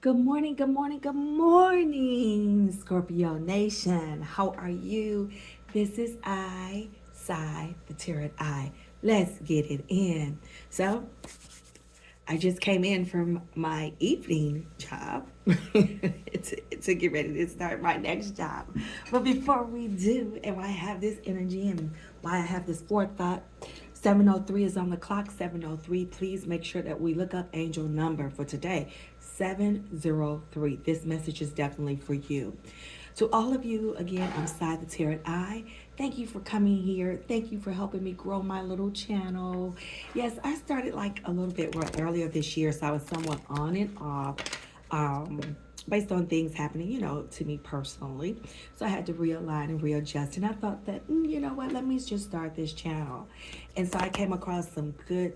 Good morning, good morning, good morning, Scorpio Nation. How are you? This is Sai, the Tarot Eye. Let's get it in. So, I just came in from my evening job to get ready to start my next job. But before we do, and why I have this energy and why I have this forethought, 7:03 is on the clock. 7:03. Please make sure that we look up angel number for today. 703. This message is definitely for you. To all of you, again, I'm Sai the Tarot Eye. Thank you for coming here. Thank you for helping me grow my little channel. Yes, I started like a little bit earlier this year, so I was somewhat on and off. Based on things happening, to me personally. So I had to realign and readjust. And I thought that, you know what, let me just start this channel. And so I came across some good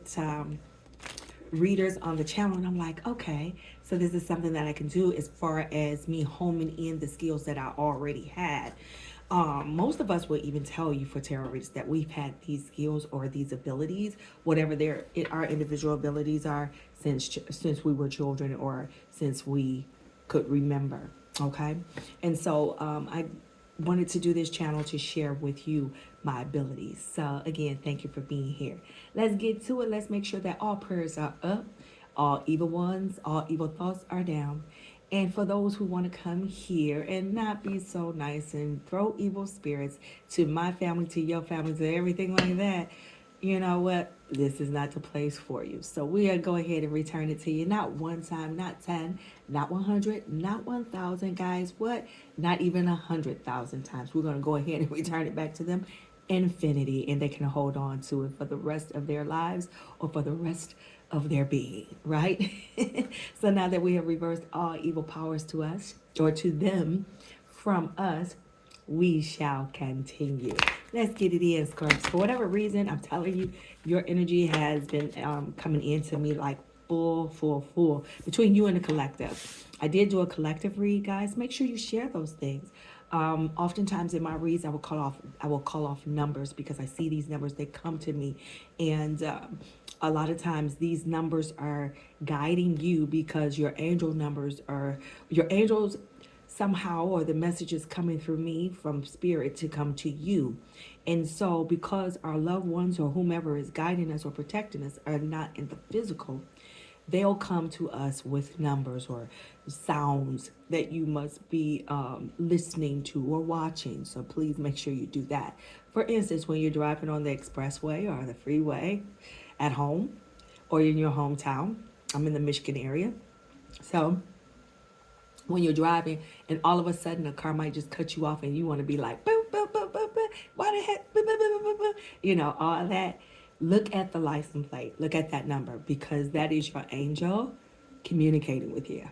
readers on the channel, and I'm like, okay, so this is something that I can do as far as me homing in the skills that I already had. Most of us will even tell you for tarot readers that we've had these skills or these abilities, whatever our individual abilities are, since we were children or since we could remember. Okay, and so I wanted to do this channel to share with you my abilities. So again, thank you for being here. Let's get to it. Let's make sure that all prayers are up, all evil ones, all evil thoughts are down. And for those who want to come here and not be so nice and throw evil spirits to my family, to your family, to everything like that, you know what? This is not the place for you. So we are go ahead and return it to you. Not one time, not 10, not 100, not 1,000, guys. What? Not even 100,000 times. We're going to go ahead and return it back to them infinity, and they can hold on to it for the rest of their lives or for the rest of their being, right? So now that we have reversed all evil powers to us or to them from us, we shall continue. Let's get it in, Scorpios. For whatever reason, I'm telling you, your energy has been coming into me like full between you and the collective. I did do a collective read, guys. Make sure you share those things. Oftentimes in my reads, I will call off numbers because I see these numbers. They come to me, and a lot of times these numbers are guiding you because your angels somehow, or the message is coming through me from spirit to come to you. And so because our loved ones or whomever is guiding us or protecting us are not in the physical, they'll come to us with numbers or sounds that you must be listening to or watching. So please make sure you do that. For instance, when you're driving on the expressway or the freeway at home or in your hometown, I'm in the Michigan area. So when you're driving and all of a sudden a car might just cut you off and you want to be like, boop, boop, boop, boop, boop, why the heck, boop, boop, boop, boop, boop, all that. Look at the license plate. Look at that number because that is your angel communicating with you.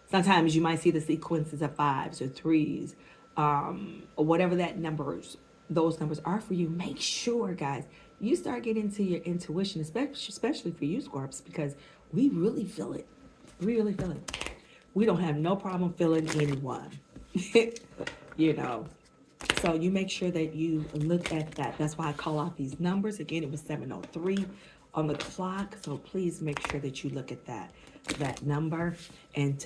Sometimes you might see the sequences of fives or threes, or whatever those numbers are for you. Make sure, guys, you start getting to your intuition, especially for you, Scorps, because we really feel it. We really feel it. We don't have no problem feeling anyone, you know. So you make sure that you look at that. That's why I call out these numbers. Again, it was 7:03 on the clock. So please make sure that you look at that number and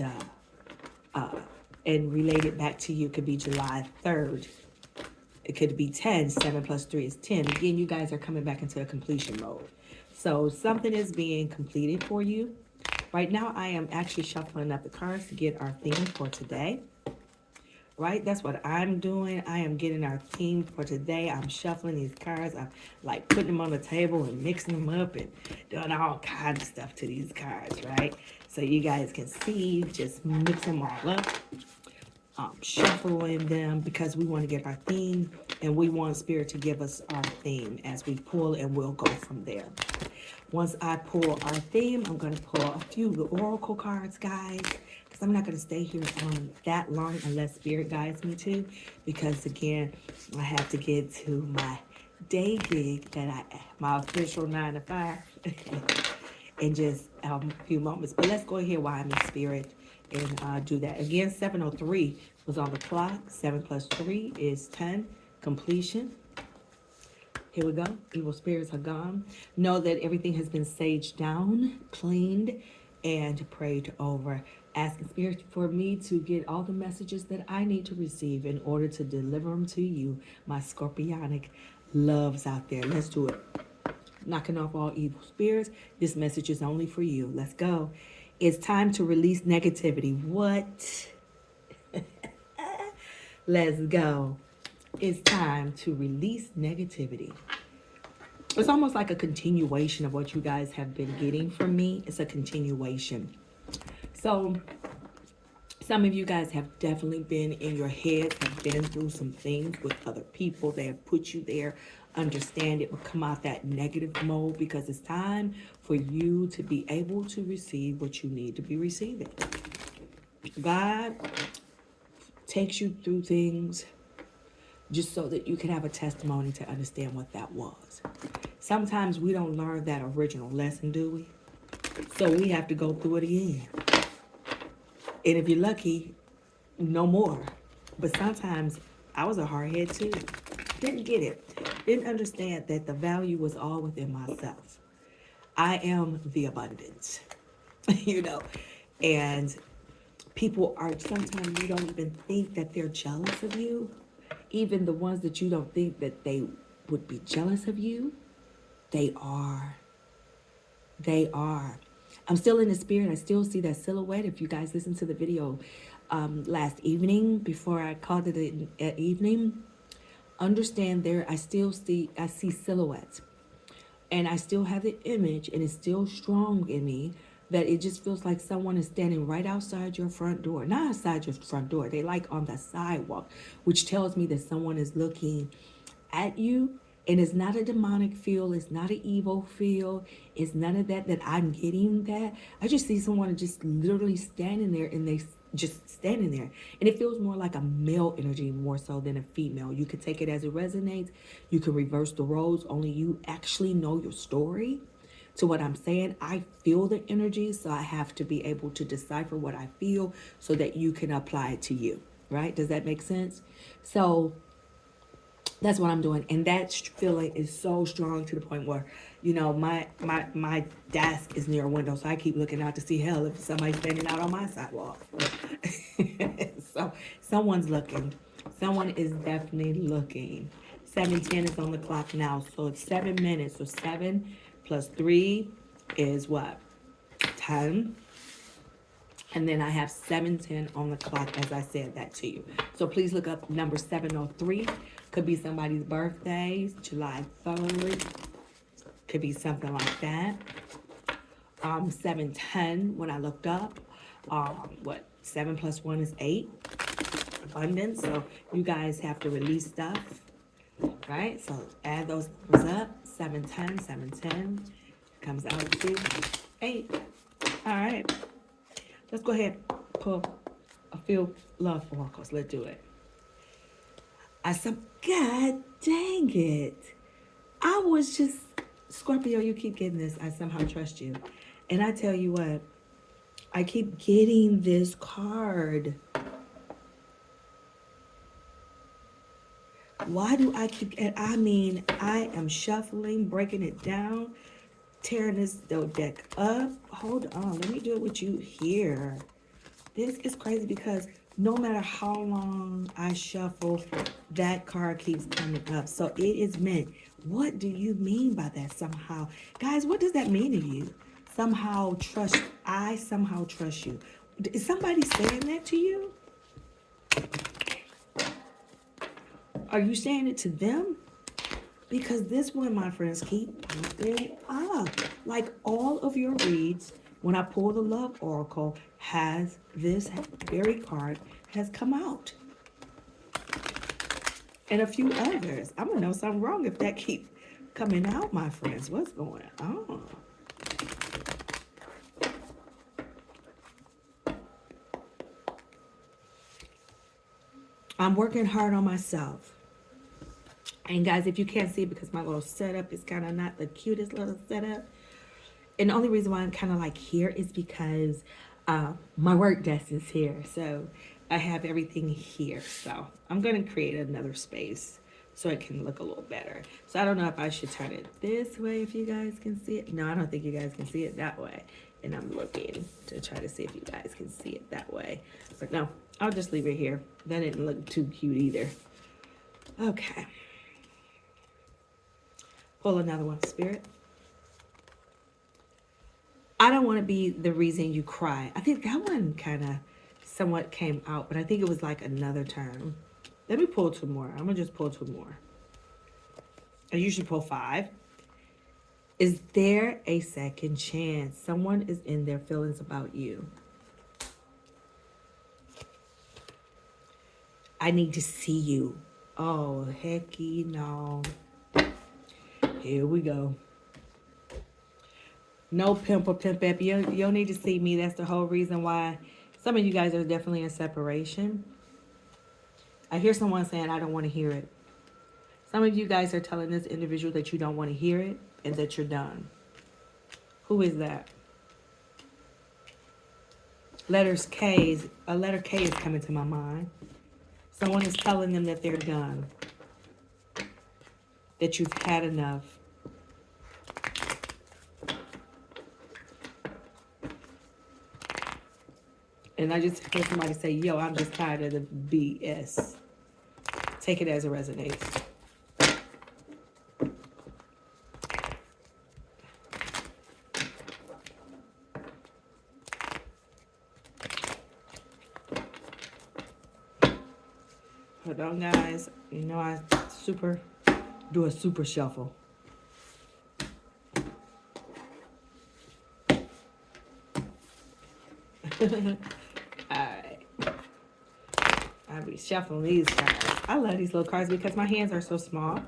relate it back to you. It could be July 3rd. It could be 10. 7 plus 3 is 10. Again, you guys are coming back into a completion mode. So something is being completed for you. Right now, I am actually shuffling up the cards to get our theme for today. Right? That's what I'm doing. I am getting our theme for today. I'm shuffling these cards. I'm like putting them on the table and mixing them up and doing all kinds of stuff to these cards, right? So you guys can see, just mix them all up. Shuffling them because we want to get our theme and we want Spirit to give us our theme as we pull, and we'll go from there. Once I pull our theme, I'm going to pull a few oracle cards, guys, because I'm not going to stay here on that long unless Spirit guides me to, because again, I have to get to my day gig my official 9 to 5 in just a few moments. But let's go ahead while I'm in Spirit and do that. Again, 7:03 was on the clock. 7 plus 3 is 10. Completion. Here we go. Evil spirits are gone. Know that everything has been saged down, cleaned, and prayed over, asking Spirit for me to get all the messages that I need to receive in order to deliver them to you, my scorpionic loves out there. Let's do it. Knocking off all evil spirits. This message is only for you. Let's go. It's time to release negativity. What? Let's go. It's time to release negativity. It's almost like a continuation of what you guys have been getting from me. It's a continuation. So some of you guys have definitely been in your heads, have been through some things with other people. They have put you there. Understand it, but come out that negative mode, because it's time for you to be able to receive what you need to be receiving. God takes you through things just so that you can have a testimony to understand what that was. Sometimes we don't learn that original lesson, do we? So we have to go through it again. And if you're lucky, no more. But sometimes I was a hardhead too. Didn't get it. Didn't understand that the value was all within myself. I am the abundance, you know. And people are, sometimes you don't even think that they're jealous of you. Even the ones that you don't think that they would be jealous of you, they are. They are. I'm still in the spirit. I still see that silhouette. If you guys listened to the video last evening, before I called it an evening, understand there, I see silhouettes. And I still have the image, and it's still strong in me, that it just feels like someone is standing right outside your front door. Not outside your front door. They like on the sidewalk, which tells me that someone is looking at you. And it's not a demonic feel. It's not an evil feel. It's none of that I'm getting that. I just see someone just literally standing there, and they just standing there. And it feels more like a male energy more so than a female. You can take it as it resonates. You can reverse the roles. Only you actually know your story. To what I'm saying, I feel the energy, so I have to be able to decipher what I feel so that you can apply it to you, right? Does that make sense? So that's what I'm doing, and that feeling is so strong to the point where, you know, my desk is near a window, so I keep looking out to see, hell, if somebody's standing out on my sidewalk. So someone's looking. Someone is definitely looking. 7:10 is on the clock now, so it's 7 minutes. So 7 plus 3 is what? 10. And then I have 7:10 on the clock as I said that to you. So please look up number 703. Could be somebody's birthdays, July 3rd. Could be something like that. 7:10 when I looked up. 7 plus 1 is 8. Abundance. So you guys have to release stuff. Right? So add those numbers up. 7:10, 7:10 comes out to 8. All right. Let's go ahead and pull a few love oracles. Let's do it. God dang it. I was just, Scorpio, you keep getting this. I somehow trust you. And I tell you what, I keep getting this card. Why do I keep, I mean, I am shuffling, breaking it down, tearing this deck up. Hold on, let me do it with you here. This is crazy because no matter how long I shuffle, that card keeps coming up. So it is meant. What do you mean by that somehow? Guys, what does that mean to you? Somehow trust, I somehow trust you. Is somebody saying that to you? Are you saying it to them? Because this one, my friends, keep popping up. Like all of your reads, when I pull the Love Oracle, has this very card has come out. And a few others. I'm going to know something wrong if that keep coming out, my friends. What's going on? I'm working hard on myself. And guys, if you can't see it because my little setup is kind of not the cutest little setup. And the only reason why I'm kind of like here is because my work desk is here. So I have everything here. So I'm going to create another space so it can look a little better. So I don't know if I should turn it this way if you guys can see it. No, I don't think you guys can see it that way. And I'm looking to try to see if you guys can see it that way. But no, I'll just leave it here. That didn't look too cute either. Okay. Pull another one, Spirit. I don't want to be the reason you cry. I think that one kind of somewhat came out, but I think it was like another term. Let me pull two more. I'm going to just pull two more. I usually pull 5. Is there a second chance? Someone is in their feelings about you. I need to see you. Oh, hecky no. Here we go. No pimp or pimp up. You don't need to see me. That's the whole reason why some of you guys are definitely in separation. I hear someone saying, I don't want to hear it. Some of you guys are telling this individual that you don't want to hear it and that you're done. Who is that? A letter K is coming to my mind. Someone is telling them that they're done. That you've had enough. And I just heard somebody say, yo, I'm just tired of the BS. Take it as it resonates. Hold on, guys. You know I do a super shuffle. Alright. I'll be shuffling these cards. I love these little cards because my hands are so small.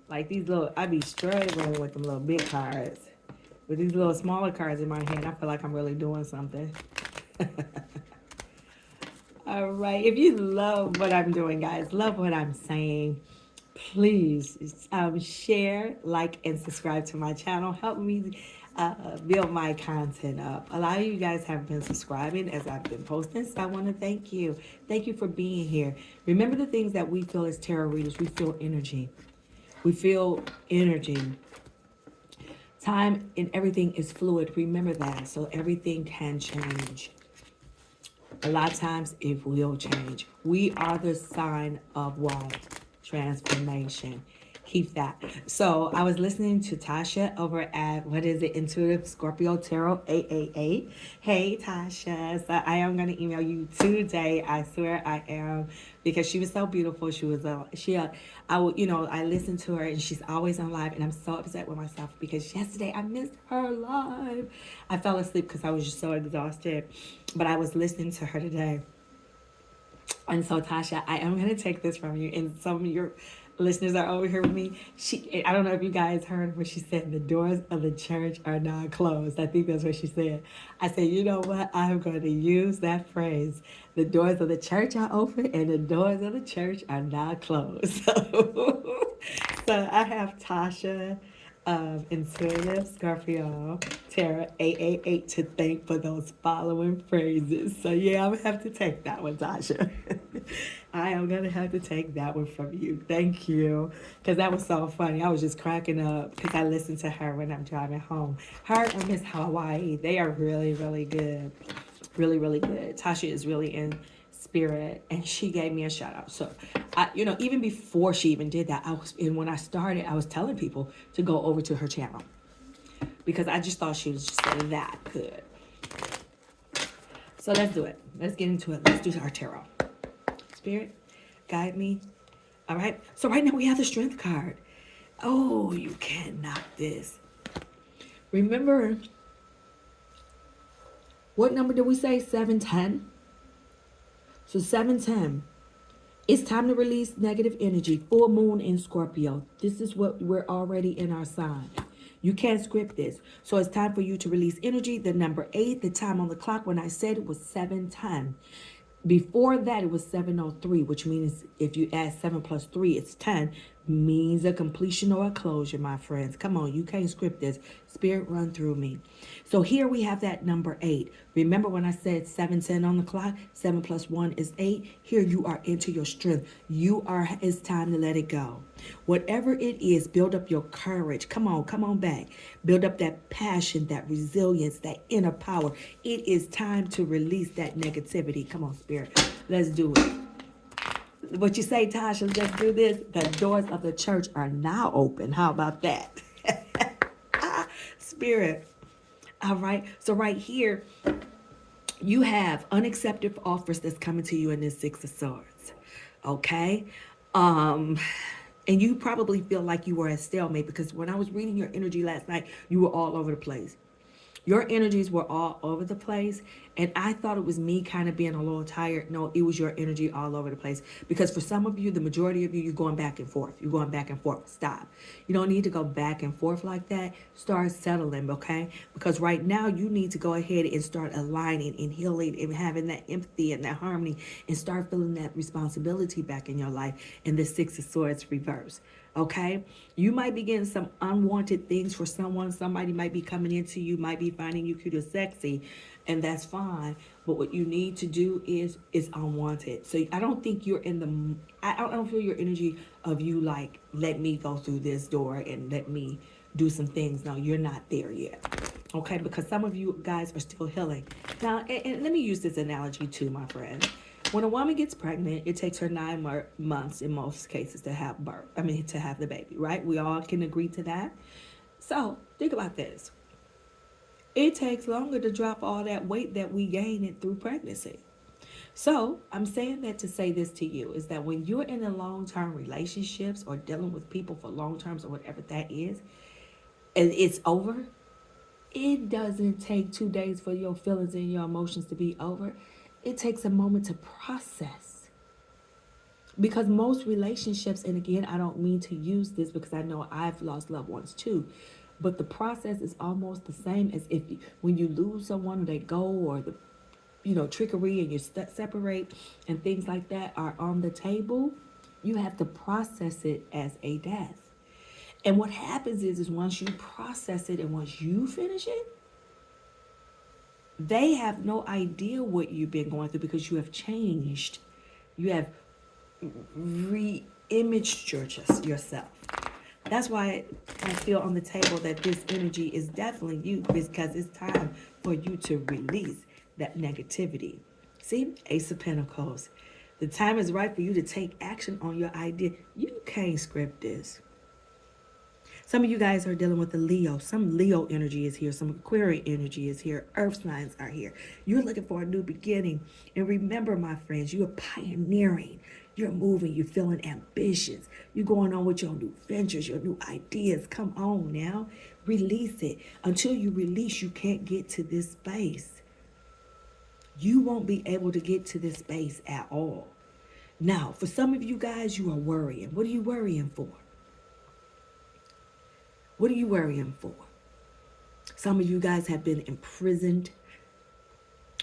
Like these little, I be struggling with them little big cards. With these little smaller cards in my hand, I feel like I'm really doing something. All right. If you love what I'm doing, guys, love what I'm saying, please share, like, and subscribe to my channel. Help me build my content up. A lot of you guys have been subscribing as I've been posting, so I want to thank you. Thank you for being here. Remember the things that we feel as tarot readers. We feel energy. We feel energy. Time and everything is fluid. Remember that. So everything can change. A lot of times it will change. We are the sign of what? Transformation. Keep that. So I was listening to Tasha over at, what is it, Intuitive Scorpio Tarot 888. Hey, Tasha. So I am going to email you today. I swear I am. Because she was so beautiful. She was, I listened to her and she's always on live. And I'm so upset with myself because yesterday I missed her live. I fell asleep because I was just so exhausted. But I was listening to her today. And so, Tasha, I am going to take this from you. And some of your listeners are over here with me. I don't know if you guys heard what she said. The doors of the church are not closed. I think that's what she said. I said, you know what? I'm going to use that phrase. The doors of the church are open and the doors of the church are not closed. So I have Tasha, Intuitive Scorpio Tarot 888 to thank for those following phrases. So yeah, I'm gonna have to take that one, Tasha. I am gonna have to take that one from you. Thank you, because that was so funny. I was just cracking up because I listened to her when I'm driving home. Her and Miss Hawaii, they are really, really good, really, really good. Tasha is really in spirit, and she gave me a shout out. So even before she even did that, when I started, I was telling people to go over to her channel because I just thought she was just that good. So let's do it. Let's get into it. Let's do our tarot. Spirit, guide me. All right. So right now we have the Strength card. Oh, you can't knock this. Remember, what number did we say? 710. So 710. It's time to release negative energy. Full moon in Scorpio. This is what we're already in our sign. You can't script this. So it's time for you to release energy. The number 8, the time on the clock when I said it was 7:10. Before that, it was 7:03, which means if you add 7 plus 3, it's 10. means a completion or a closure, my friends. Come on, you can't script this. Spirit, run through me. So here we have that number 8. Remember when I said 7:10 on the clock? 7 plus 1 is 8. Here you are into your strength. It's time to let it go. Whatever it is, build up your courage. Come on back. Build up that passion, that resilience, that inner power. It is time to release that negativity. Come on, Spirit. Let's do it. What you say, Tasha, let's do this. The doors of the church are now open. How about that? Spirit. All right. So right here, you have unaccepted offers that's coming to you in this Six of Swords. Okay. Um, and you probably feel like you were at stalemate because when I was reading your energy last night, you were all over the place. Your energies were all over the place. And I thought it was me kind of being a little tired. No, it was your energy all over the place. Because for some of you, the majority of you, you're going back and forth. You're going back and forth. Stop. You don't need to go back and forth like that. Start settling, okay? Because right now, you need to go ahead and start aligning and healing and having that empathy and that harmony and start feeling that responsibility back in your life. And the Six of Swords reverse. Okay, you might be getting some unwanted things for someone. Somebody might be coming into you, might be finding you cute or sexy, and that's fine. But what you need to do is unwanted. So I don't think you're in the. I don't feel your energy of you like let me go through this door and let me do some things. No, you're not there yet. Okay, because some of you guys are still healing. Now, and let me use this analogy too, my friend. When a woman gets pregnant, it takes her 9 months in most cases to have to have the baby, right? We all can agree to that. So think about this. It takes longer to drop all that weight that we gain through pregnancy. So I'm saying that to say this to you is that when you're in a long-term relationships or dealing with people for long terms or whatever that is, and it's over, it doesn't take 2 days for your feelings and your emotions to be over. It takes a moment to process. Because most relationships, and again, I don't mean to use this because I know I've lost loved ones too, but the process is almost the same as when you lose someone or they go or the trickery and you separate and things like that are on the table, you have to process it as a death. And what happens is once you process it and once you finish it, they have no idea what you've been going through because you have changed. You have re-imaged yourself. That's why I feel on the table that this energy is definitely you because it's time for you to release that negativity. See, Ace of Pentacles. The time is right for you to take action on your idea. You can't script this. Some of you guys are dealing with the Leo. Some Leo energy is here. Some Aquarius energy is here. Earth signs are here. You're looking for a new beginning. And remember, my friends, you are pioneering. You're moving. You're feeling ambitious. You're going on with your new ventures, your new ideas. Come on now. Release it. Until you release, you can't get to this space. You won't be able to get to this space at all. Now, for some of you guys, you are worrying. What are you worrying for? What are you worrying for? Some of you guys have been imprisoned,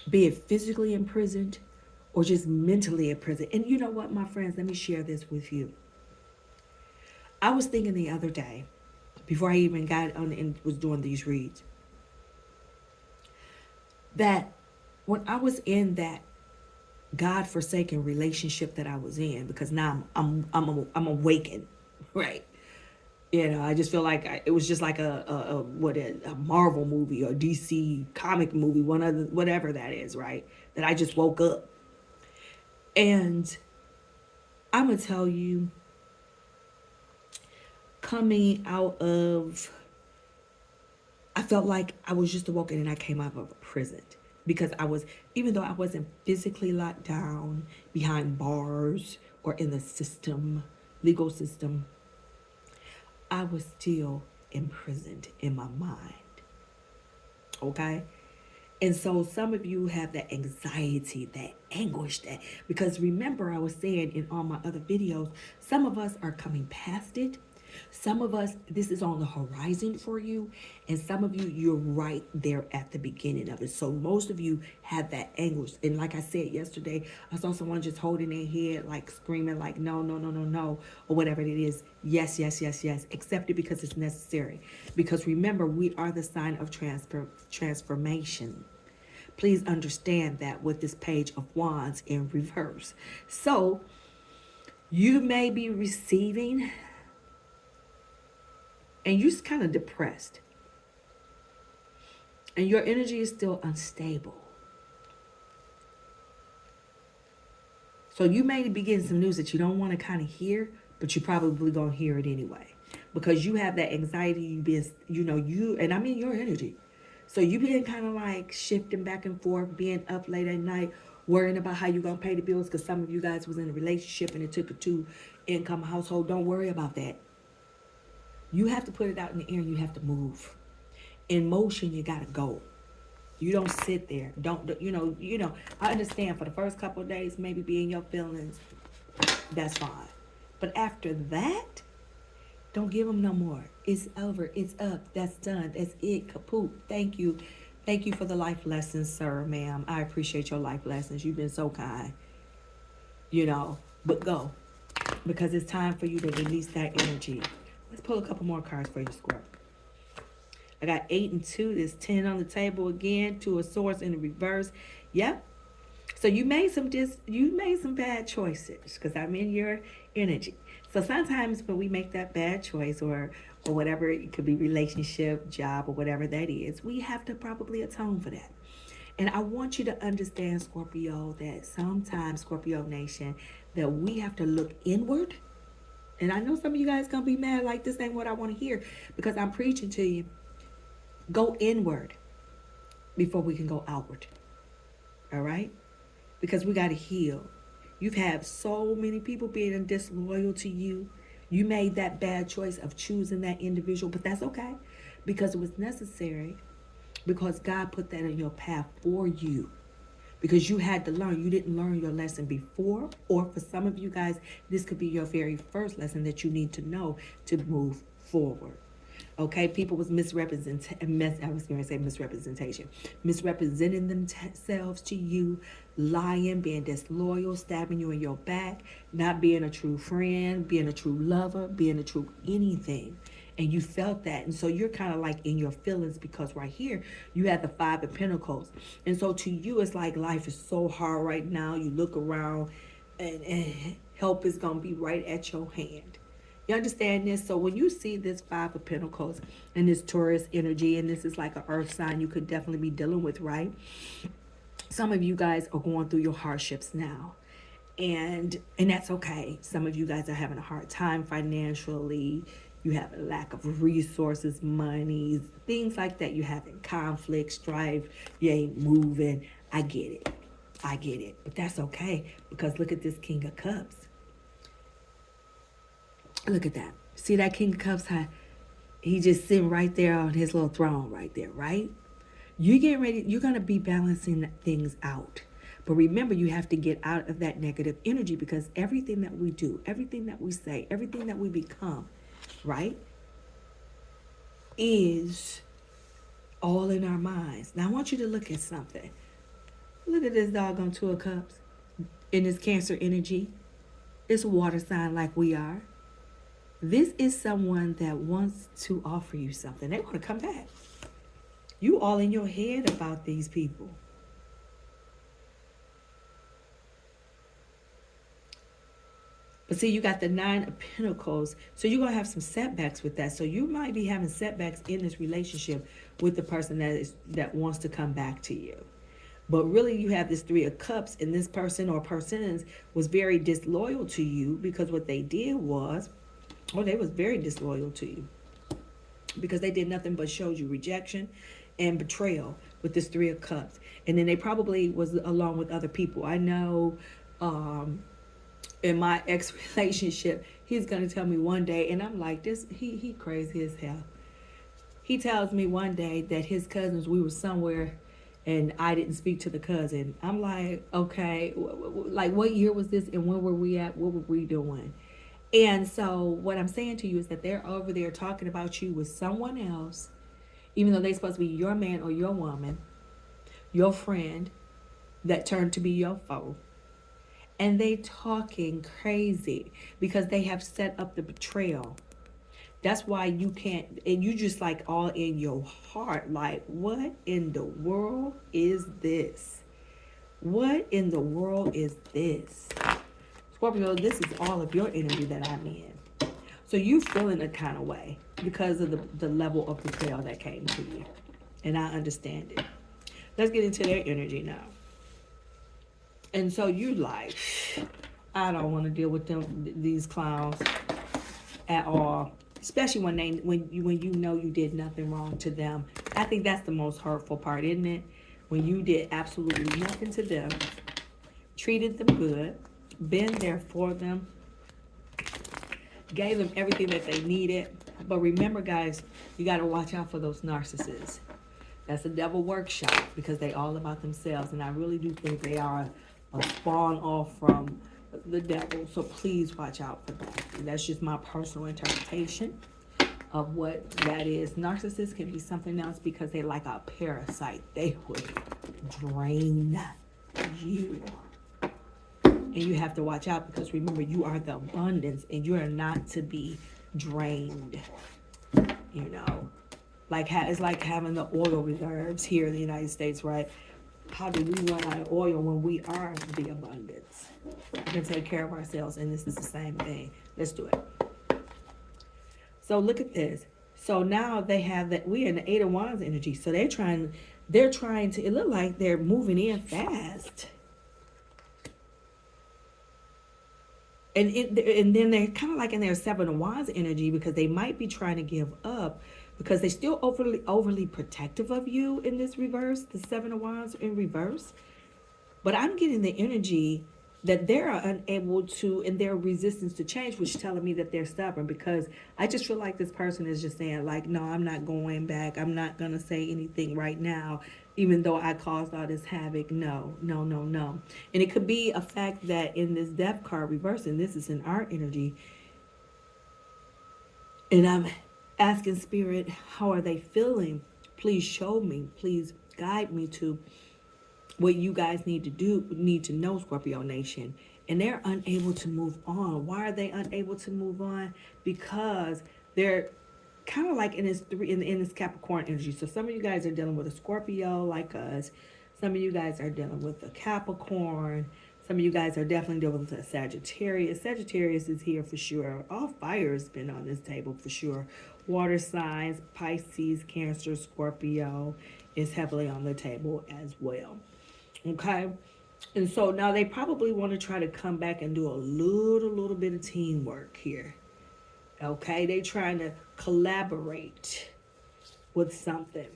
be it physically imprisoned or just mentally imprisoned. And you know what, my friends, let me share this with you. I was thinking the other day, before I even got on and was doing these reads, that when I was in that God-forsaken relationship that I was in, because now I'm awakened, right? I just feel like it was just like a Marvel movie or DC comic movie, whatever that is, right? That I just woke up. And I'm going to tell you, coming out of, I felt like I was just awoken and I came out of a prison. Because even though I wasn't physically locked down behind bars or in the legal system, I was still imprisoned in my mind. Okay? And so some of you have that anxiety, that anguish, because remember I was saying in all my other videos, some of us are coming past it. Some of us, this is on the horizon for you, and some of you, you're right there at the beginning of it. So most of you have that anguish. And like I said yesterday, I saw someone just holding their head, like screaming, like, no, no, no, no, no, or whatever it is. Yes, yes, yes, yes. Accept it because it's necessary. Because remember, we are the sign of transformation. Please understand that with this page of wands in reverse. So you may be receiving and you're just kind of depressed. And your energy is still unstable. So you may be getting some news that you don't want to kind of hear, but you're probably going to hear it anyway. Because you have that anxiety, you've been, and I'm in your energy. So you've been kind of like shifting back and forth, being up late at night, worrying about how you're going to pay the bills because some of you guys was in a relationship and it took a two-income household. Don't worry about that. You have to put it out in the air and you have to move. In motion, you got to go. You don't sit there. I understand for the first couple of days, maybe be in your feelings. That's fine. But after that, don't give them no more. It's over. It's up. That's done. That's it. Kaput. Thank you. Thank you for the life lessons, sir, ma'am. I appreciate your life lessons. You've been so kind. But go. Because it's time for you to release that energy. Let's pull a couple more cards for you, Scorpio. I got 8 and 2. There's 10 on the table again. 2 of Swords in the reverse. Yep. So you made some bad choices because I'm in your energy. So sometimes when we make that bad choice or whatever, it could be relationship, job, or whatever that is, we have to probably atone for that. And I want you to understand, Scorpio, that sometimes, Scorpio Nation, that we have to look inward. And I know some of you guys going to be mad like this ain't what I want to hear because I'm preaching to you. Go inward before we can go outward. All right? Because we got to heal. You've had so many people being disloyal to you. You made that bad choice of choosing that individual, but that's okay because it was necessary because God put that in your path for you because you had to learn. You didn't learn your lesson before, or for some of you guys, this could be your very first lesson that you need to know to move forward. Okay, people was misrepresenting themselves to you, lying, being disloyal, stabbing you in your back, not being a true friend, being a true lover, being a true anything. And you felt that. And so you're kind of like in your feelings because right here, you have the 5 of Pentacles. And so to you, it's like life is so hard right now. You look around and help is going to be right at your hand. You understand this? So when you see this 5 of Pentacles and this Taurus energy, and this is like an earth sign you could definitely be dealing with, right? Some of you guys are going through your hardships now. And that's okay. Some of you guys are having a hard time financially. You have a lack of resources, money, things like that. You're having conflict, strife. You ain't moving. I get it. But that's okay because look at this King of Cups. Look at that. See that King of Cups? He just sitting right there on his little throne right there, right? You're getting ready. You're going to be balancing things out. But remember, you have to get out of that negative energy because everything that we do, everything that we say, everything that we become, right, is all in our minds. Now, I want you to look at something. Look at this doggone 2 of Cups in this Cancer energy. It's a water sign like we are. This is someone that wants to offer you something. They want to come back. You all in your head about these people. But see, you got the 9 of Pentacles. So you're going to have some setbacks with that. So you might be having setbacks in this relationship with the person that wants to come back to you. But really, you have this 3 of Cups, and this person or persons was very disloyal to you because what they did was, they was very disloyal to you because they did nothing but showed you rejection and betrayal with this 3 of Cups. And then they probably was along with other people. I know in my ex-relationship, he's going to tell me one day, and I'm like, he crazy as hell. He tells me one day that his cousins, we were somewhere, and I didn't speak to the cousin. I'm like, okay, like what year was this, and where were we at? What were we doing? And so what I'm saying to you is that they're over there talking about you with someone else, even though they're supposed to be your man or your woman, your friend that turned to be your foe. And they talking crazy because they have set up the betrayal. That's why you can't, and you just like all in your heart, like, what in the world is this? What in the world is this? Scorpio, this is all of your energy that I'm in. So you feeling a kind of way because of the level of betrayal that came to you. And I understand it. Let's get into their energy now. And so you like, I don't want to deal with these clowns at all. Especially when you know you did nothing wrong to them. I think that's the most hurtful part, isn't it? When you did absolutely nothing to them, treated them good, been there for them, gave them everything that they needed. But remember, guys, you got to watch out for those narcissists. That's a devil workshop because they all about themselves. And I really do think they are a spawn off from the devil. So please watch out for that. And that's just my personal interpretation of what that is. Narcissists can be something else because they like a parasite. They would drain you. And you have to watch out because remember, you are the abundance and you are not to be drained. You know, like it's like having the oil reserves here in the United States, right? How do we run out of oil when we are the abundance? We can take care of ourselves, and this is the same thing. Let's do it. So look at this. So now they have that we in the Eight of Wands energy. So they're trying to, it look like they're moving in fast. And then they're kind of like in their Seven of Wands energy because they might be trying to give up because they're still overly protective of you in this reverse, the Seven of Wands in reverse. But I'm getting the energy that they're unable to, and their resistance to change, which is telling me that they're stubborn because I just feel like this person is just saying like, no, I'm not going back. I'm not going to say anything right now, even though I caused all this havoc. No. And it could be a fact that in this Death card reverse, and this is in our energy, and I'm asking Spirit, how are they feeling? Please show me. Please guide me to what you guys need to know, Scorpio Nation. And they're unable to move on. Why are they unable to move on? Because they're kind of like in this Capricorn energy. So some of you guys are dealing with a Scorpio like us. Some of you guys are dealing with a Capricorn. Some of you guys are definitely dealing with a Sagittarius. Sagittarius is here for sure. All fire has been on this table for sure. Water signs, Pisces, Cancer, Scorpio is heavily on the table as well. Okay, and so now they probably want to try to come back and do a little bit of teamwork here. Okay, they trying to collaborate with something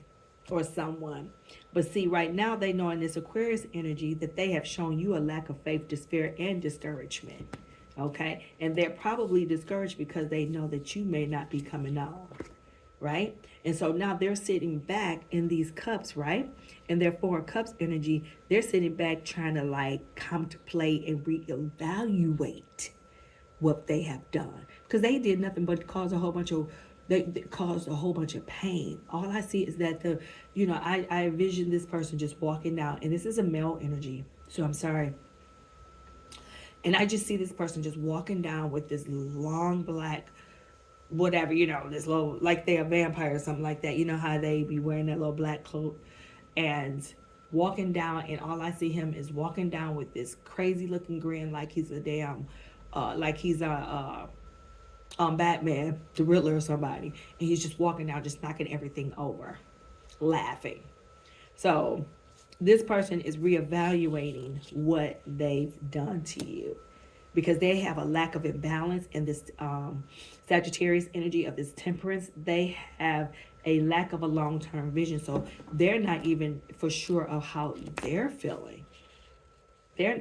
or someone. But see, right now they know in this Aquarius energy that they have shown you a lack of faith, despair, and discouragement. Okay, and they're probably discouraged because they know that you may not be coming on. Right? And so now they're sitting back in these cups, right? And their Four of Cups energy, they're sitting back trying to like contemplate and reevaluate what they have done. Because they did nothing but cause a whole bunch of pain. All I see is that I envision this person just walking down, and this is a male energy. So I'm sorry. And I just see this person just walking down with this long black whatever, this little, like they're a vampire or something like that. You know how they be wearing that little black cloak and walking down, and all I see him is walking down with this crazy looking grin like he's a damn, Batman, the Riddler or somebody. And he's just walking down, just knocking everything over, laughing. So this person is reevaluating what they've done to you, because they have a lack of imbalance in this Sagittarius energy of this Temperance. They have a lack of a long-term vision. So they're not even for sure of how they're feeling. They're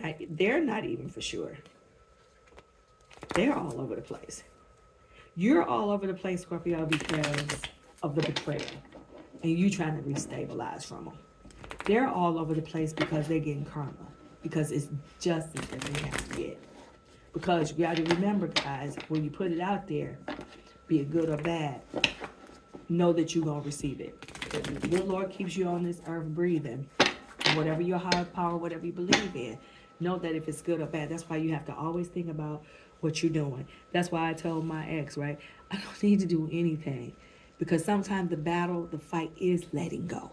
not even for sure. They're all over the place. You're all over the place, Scorpio, because of the betrayal. And you trying to restabilize from them. They're all over the place because they're getting karma. Because it's justice that they have to get. Because you got to remember, guys, when you put it out there, be it good or bad, know that you're going to receive it. The good Lord keeps you on this earth breathing. Whatever your higher power, whatever you believe in, know that if it's good or bad, that's why you have to always think about what you're doing. That's why I told my ex, right? I don't need to do anything. Because sometimes the battle, the fight is letting go.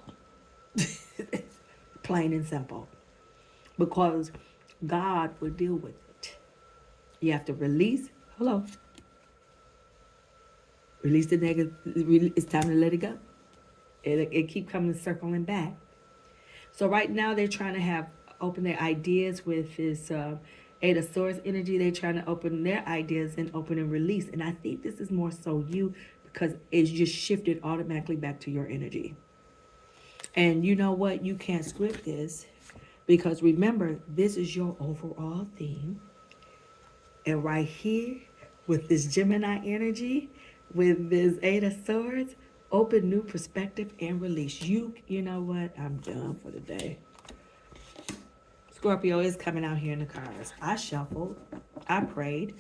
Plain and simple. Because God will deal with it. You have to release. Hello. Release the negative. It's time to let it go. It keep coming circling back. So right now they're trying to open their ideas with this Eight of Swords energy. They're trying to open their ideas and open and release. And I think this is more so you, because it's just shifted automatically back to your energy. And you know what? You can't script this, because remember, this is your overall theme. And right here, with this Gemini energy, with this Eight of Swords, open new perspective and release. You know what? I'm done for the day. Scorpio is coming out here in the cards. I shuffled. I prayed.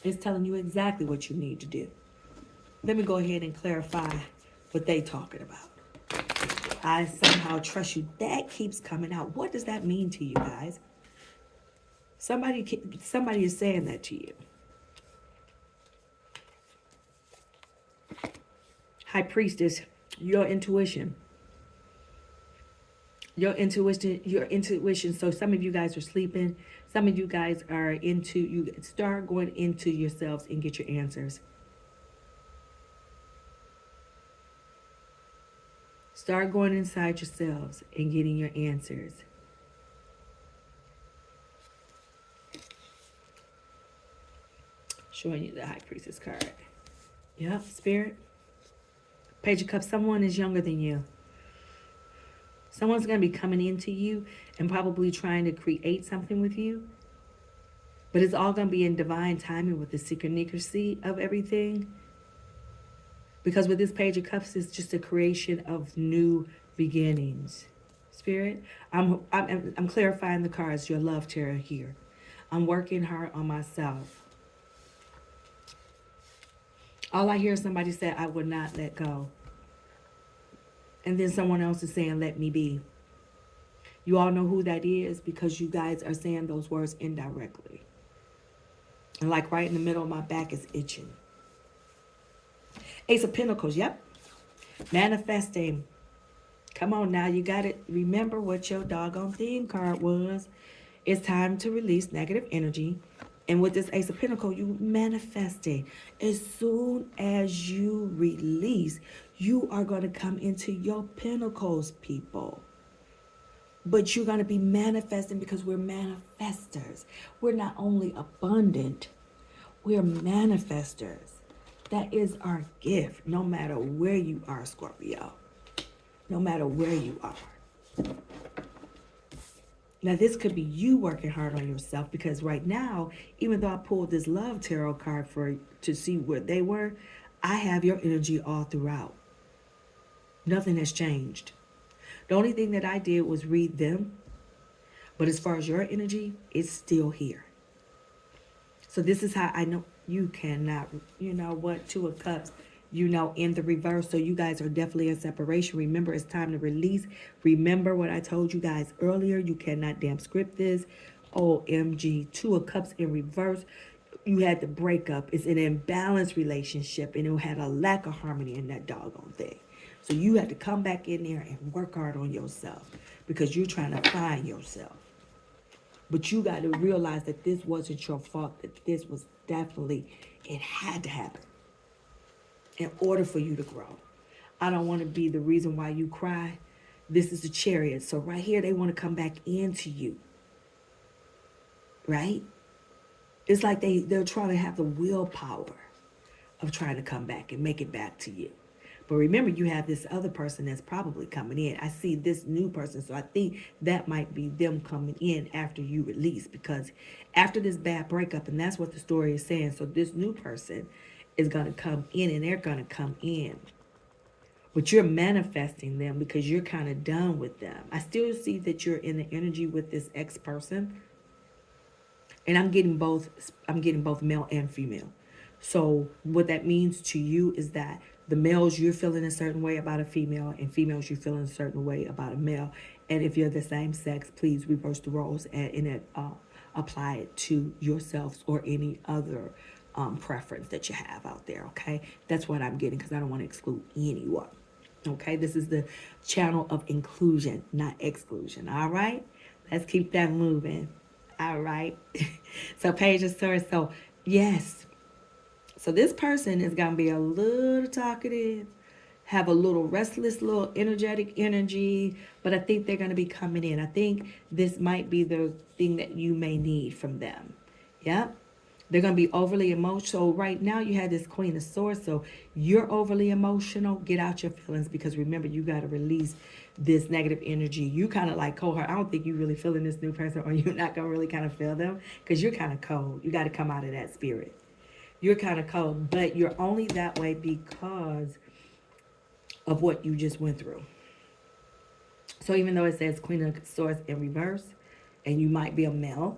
It's telling you exactly what you need to do. Let me go ahead and clarify what they talking about. I somehow trust you. That keeps coming out. What does that mean to you guys? Somebody is saying that to you. High Priestess, your intuition. Your intuition. So some of you guys are sleeping. Some of you guys are you start going into yourselves and get your answers. Start going inside yourselves and getting your answers. Showing you the High Priestess card. Yep, Spirit. Page of Cups, someone is younger than you. Someone's going to be coming into you and probably trying to create something with you. But it's all going to be in divine timing with the synchronicity of everything. Because with this Page of Cups, it's just a creation of new beginnings. Spirit, I'm clarifying the cards, your love tarot here. I'm working hard on myself. All I hear is somebody say, I would not let go. And then someone else is saying, let me be. You all know who that is, because you guys are saying those words indirectly. And like right in the middle of my back is itching. Ace of Pentacles, yep. Manifesting. Come on now, you got it. Remember what your doggone theme card was. It's time to release negative energy. And with this Ace of Pentacles, you manifesting. As soon as you release, you are going to come into your pentacles, people. But you're going to be manifesting, because we're manifestors. We're not only abundant, we're manifestors. That is our gift, no matter where you are, Scorpio. No matter where you are. Now, this could be you working hard on yourself, because right now, even though I pulled this Love Tarot card to see where they were, I have your energy all throughout. Nothing has changed. The only thing that I did was read them. But as far as your energy, it's still here. So this is how I know you cannot, you know what, Two of Cups, you know, in the reverse. So you guys are definitely in separation. Remember, it's time to release. Remember what I told you guys earlier. You cannot damn script this. OMG, Two of Cups in reverse. You had to break up. It's an imbalanced relationship, and it had a lack of harmony in that doggone thing. So you had to come back in there and work hard on yourself, because you're trying to find yourself. But you got to realize that this wasn't your fault, that this was definitely, it had to happen in order for you to grow. I don't want to be the reason why you cry. This is the Chariot. So right here, they want to come back into you. Right? It's like they're trying to have the willpower of trying to come back and make it back to you. But remember, you have this other person that's probably coming in. I see this new person, so I think that might be them coming in after you release, because after this bad breakup, and that's what the story is saying, so this new person is going to come in, and they're going to come in. But you're manifesting them because you're kind of done with them. I still see that you're in the energy with this ex person. And I'm getting both male and female. So what that means to you is that the males, you're feeling a certain way about a female, and females, you're feeling a certain way about a male. And if you're the same sex, please reverse the roles and apply it to yourselves or any other preference that you have out there. Okay, that's what I'm getting, because I don't want to exclude anyone. Okay, this is the channel of inclusion, not exclusion. All right, let's keep that moving. All right. So Page of Swords. So yes. So this person is gonna be a little talkative, have a little restless, little energetic energy, but I think they're gonna be coming in. I think this might be the thing that you may need from them. Yep. They're going to be overly emotional. So right now you have this Queen of Swords. So you're overly emotional. Get out your feelings, because remember, you got to release this negative energy. You kind of like cold heart. I don't think you really feeling this new person, or you're not going to really kind of feel them, because you're kind of cold. You got to come out of that spirit. You're kind of cold, but you're only that way because of what you just went through. So even though it says Queen of Swords in reverse, and you might be a male,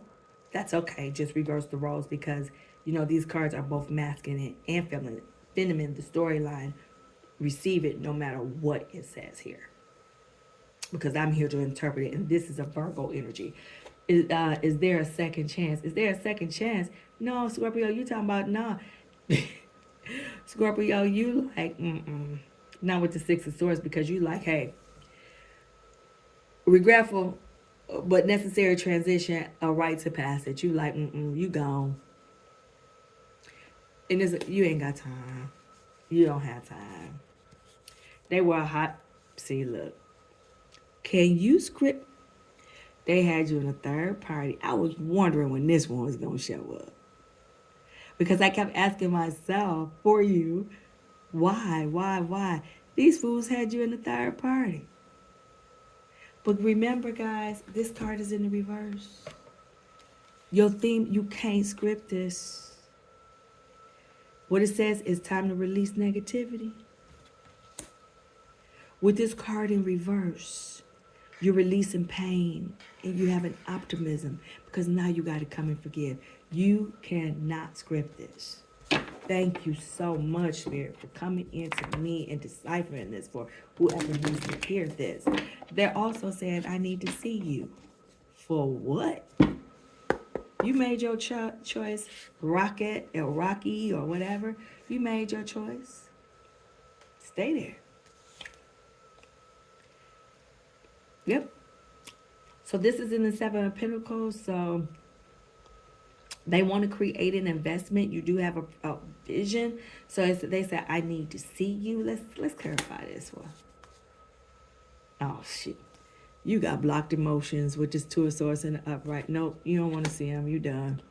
that's okay. Just reverse the roles, because these cards are both masculine and feminine. Feminine, the storyline, receive it no matter what it says here, because I'm here to interpret it, and this is a Virgo energy. Is there a second chance? Is there a second chance? No, Scorpio, you talking about no. Scorpio, you like not with the Six of Swords, because you like, hey, regretful but necessary transition, a rite of passage. You like, you gone. And you ain't got time. You don't have time. They were hot. See, look. Can you script? They had you in a third party. I was wondering when this one was going to show up, because I kept asking myself, for you, why? These fools had you in the third party. But remember, guys, this card is in the reverse. Your theme, you can't script this. What it says is time to release negativity. With this card in reverse, you're releasing pain, and you have an optimism, because now you got to come and forgive. You cannot script this. Thank you so much, Spirit, for coming into me and deciphering this for whoever needs to hear this. They're also saying, I need to see you. For what? You made your choice, Rocket or Rocky or whatever. You made your choice. Stay there. Yep. So this is in the Seven of Pentacles. So they want to create an investment. You do have a vision. So they said, I need to see you. Let's clarify this one. Oh, shit. You got blocked emotions with this Two of Swords in the upright. Nope, you don't want to see them. You done.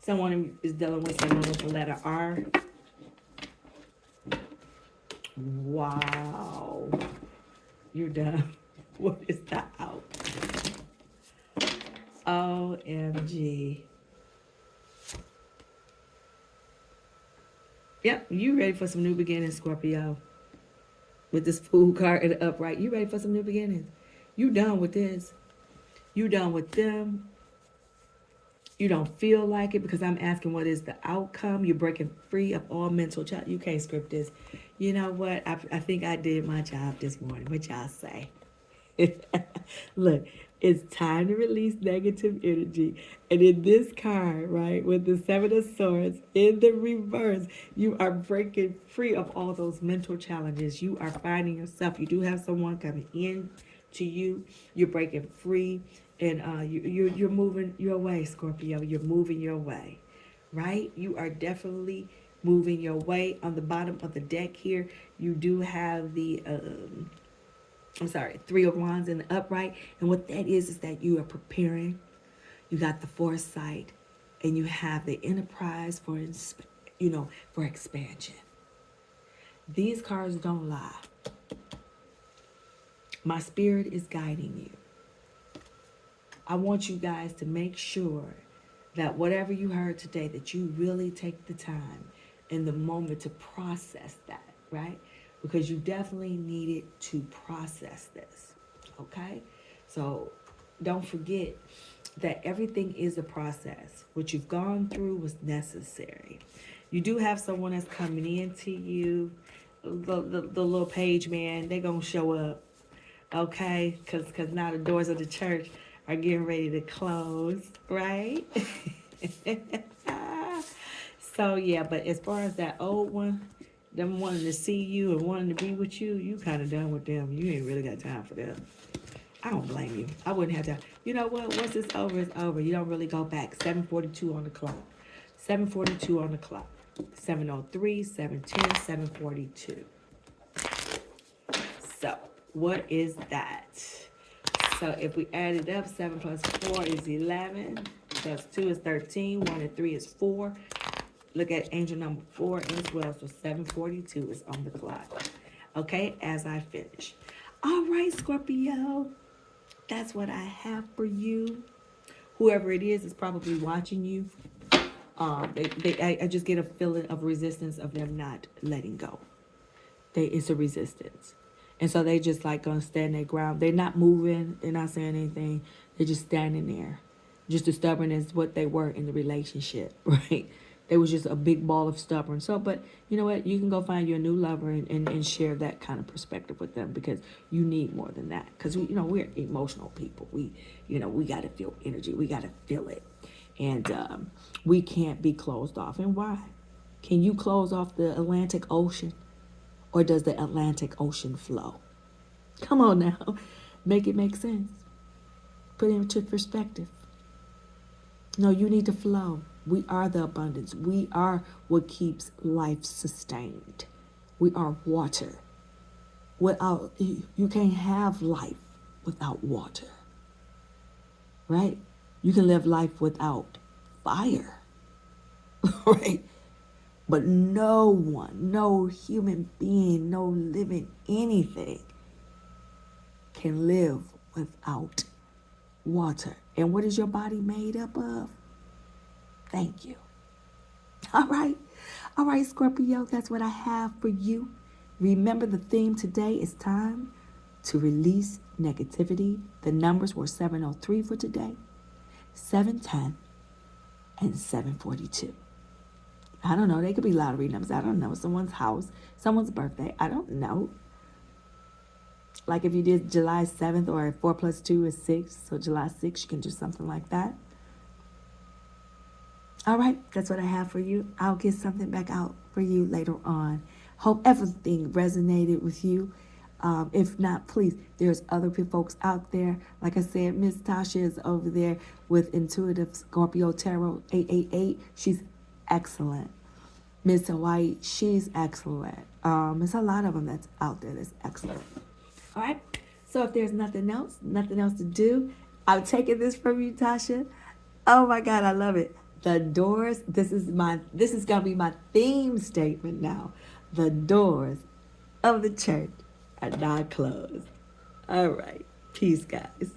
Someone is dealing with someone with the letter R. Wow. You're done. What is that out? OMG. Yep, you ready for some new beginnings, Scorpio. With this Fool card in the upright. You ready for some new beginnings. You done with this. You done with them. You don't feel like it, because I'm asking what is the outcome. You're breaking free of all mental challenges. You can't script this. You know what? I think I did my job this morning. What y'all say? Look, it's time to release negative energy. And in this card, right, with the Seven of Swords in the reverse, you are breaking free of all those mental challenges. You are finding yourself. You do have someone coming in to you. You're breaking free, and you're moving your way, Scorpio. You're moving your way, right? You are definitely moving your way. On the bottom of the deck here, you do have the Three of Wands in the upright. And what that is that you are preparing. You got the foresight, and you have the enterprise for expansion. These cards don't lie. My spirit is guiding you. I want you guys to make sure that whatever you heard today, that you really take the time in the moment to process that, right? Because you definitely needed to process this, okay? So don't forget that everything is a process. What you've gone through was necessary. You do have someone that's coming into you. The little page man, they're going to show up, okay? Because now the doors of the church are getting ready to close, right? So, yeah, but as far as that old one, them wanting to see you and wanting to be with you, you kind of done with them. You ain't really got time for them. I don't blame you. I wouldn't have to. You know what? Once it's over, it's over. You don't really go back. 7:42 on the clock. 7:42 on the clock. 7:03, 7:10, 7:42. So, what is that? So, if we add it up, 7 plus 4 is 11. Plus 2 is 13. 1 and 3 is 4. Look at angel number 4 as well. So, 7:42 is on the clock. Okay, as I finish. All right, Scorpio. That's what I have for you. Whoever it is probably watching you. I just get a feeling of resistance of them not letting go. It's a resistance. And so they just like gonna stand their ground. They're not moving. They're not saying anything. They're just standing there. Just as stubborn as what they were in the relationship, right? They was just a big ball of stubborn. So, but you know what? You can go find you a new lover and share that kind of perspective with them, because you need more than that. Because, we're emotional people. We got to feel energy. We got to feel it. And we can't be closed off. And why? Can you close off the Atlantic Ocean? Or does the Atlantic Ocean flow? Come on now. Make it make sense. Put it into perspective. No, you need to flow. We are the abundance. We are what keeps life sustained. We are water. You can't have life without water. Right? You can live life without fire. Right? But no one, no human being, no living anything can live without water. And what is your body made up of? Thank you. All right, Scorpio, that's what I have for you. Remember, the theme today is time to release negativity. The numbers were 703 for today, 710, and 742. I don't know. They could be lottery numbers. I don't know. Someone's house, someone's birthday. I don't know. Like if you did July 7th, or 4 plus 2 is 6. So July 6th, you can do something like that. All right. That's what I have for you. I'll get something back out for you later on. Hope everything resonated with you. If not, please, there's other folks out there. Like I said, Miss Tasha is over there with Intuitive Scorpio Tarot 888. She's excellent. Miss Hawaii, she's excellent. There's a lot of them that's out there that's excellent. All right. So if there's nothing else to do, I'm taking this from you, Tasha. Oh my God, I love it. The doors. This is gonna be my theme statement now. The doors of the church are not closed. All right. Peace, guys.